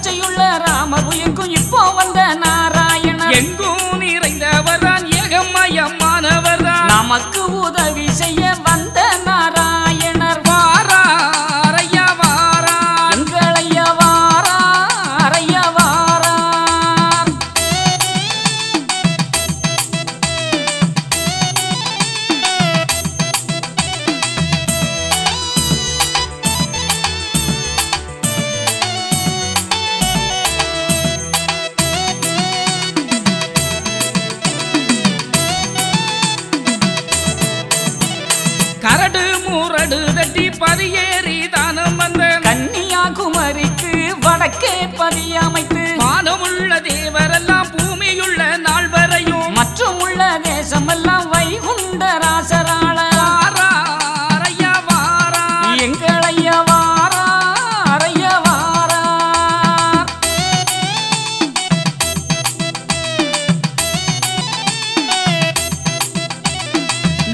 இச்சையுள்ள ராமர் உயிர்க்கும் இப்போ வந்த நாராயணர் எங்கும் நிறைந்தவர்தான் ஏகமயமானவர்தான் நமக்கு உதவி செய்ய வந்த நாராயணர் வாரார் ஐயா வாரார் எங்கள் ஐயா வாரார் ஐயா வாரார் கரடு மூரடு தட்டி பதியேறி தானம் வந்த கன்னியாகுமரிக்கு வடக்கே பதியமைத்து மானமுள்ள தேவரெல்லாம் பூமியுள்ள நாள் வரையும் மற்றும் உள்ள தேசமெல்லாம் வைகுண்ட ராசராள வாரார் ஐயா வாரார் எங்கள் ஐயா வாரார் ஐயா வாரார்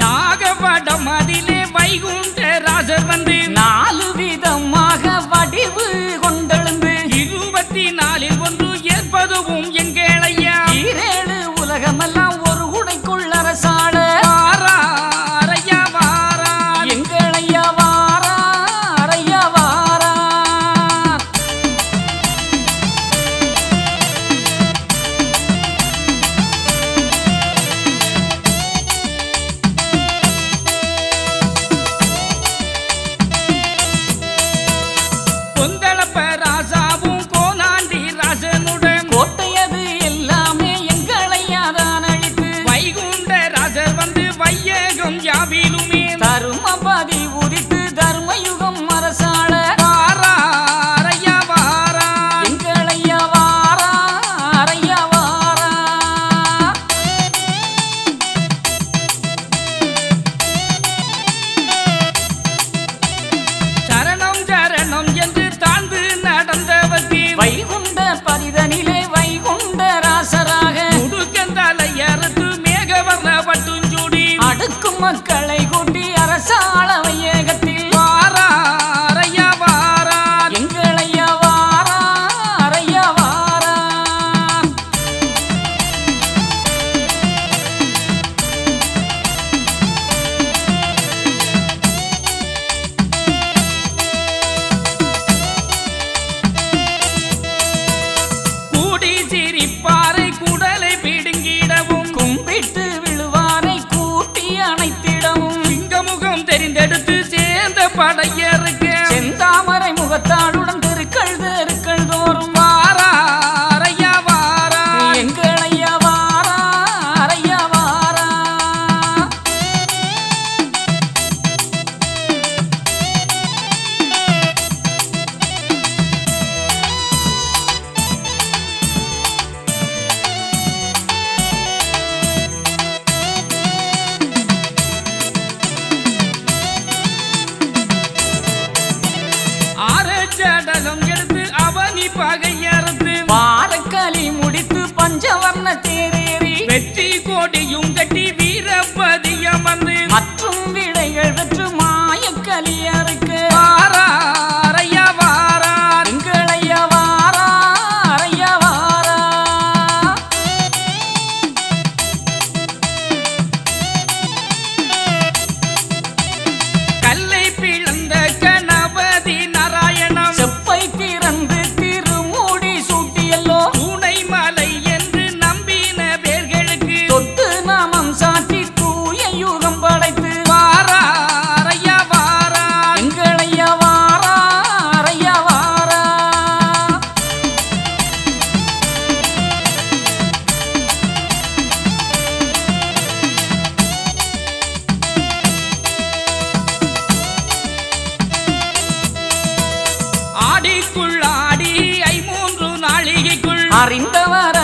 நாகபடம் அதிலே வைகுண்ட ராசர் வந்து 4 விதமாக வடிவு கொண்டெழுந்து 24 ஒன்று ஏற்பதுவும் எங்களையா 7 உலகமெல்லாம் ஒரு உடைக்குள் அரசாள வாரார் ஐயா வாரார் எங்கள் ஐயா வாரார் ஐயா வாரார் கொந்தளப்ப ராசாவும் கோனாண்டி ராசனுடன் கோட்டையது எல்லாமே எங்கள் ஐயா தான் அழித்து வைகுண்ட ராசர் வந்து வையகம் யாவிலுமே தருமபதி உதித்து தர்மயுகம் அரசாள வாரார் ஐயா வாரார் எங்கள் ஐயா வாரார் ஐயா வாரார் சரணம் சரணம் என்று தாழ்ந்து நடந்தவர்க்கு வைகுண்ட பதிதனிலே வைகுண்ட ராசராக முடுக்கந்தலையறுத்து மேகவர்ண பட்டுஞ்சூடி அடுக்கும் மக்களை கூட்டி அரசாள வையகத்தில் வாரார் ஐயா வாரார் எங்கள் ஐயா வாரார் ஐயா வாரார் கூடி சிரிப்பாரை குடலை பிடுங்கிடவும் கும்பிட்டு விழுவாரை கூட்டி அணைத்திடவும் சிங்கமுகம் தெரிந்தெடுத்து சேர்ந்த படையருக்கு செந்தாமரை முகத்தாளுடன் தெருக்கள் தெருக்கள் தோறும் வாரார் ஐயா வாரார் எங்கள் ஐயா வாரார் ஐயா வாரார் ஆரச்சடலம் எடுத்து அவனி பகையறுத்து வாரக்களி முடித்து பஞ்சவர்ண தேரேறி வெற்றி கோடியும் கட்டி வீரபதியம் வந்து மற்றும் விடைகள் பெற்று மாயக்கலியருக்கு வாரார் ஐயா வாரார் எங்கள் ஐயா வாரார் ஐயா வாரார் கல்லை பிளந்த கணபதி நாராயணம் செப்பை திறந்து திருமூடி சூட்டியல்லோ துணை மலை என்று நம்பின பேர்களுக்கு தொட்டு நாமம் சாற்றி தூய யுகம் படைத்து வாரார் ஐயா வாரார் எங்கள் ஐயா வாரார் ஐயா வாரார் ஆடிக்குள் ஆடி 3 நாளிகைக்குள் அறிந்தவர்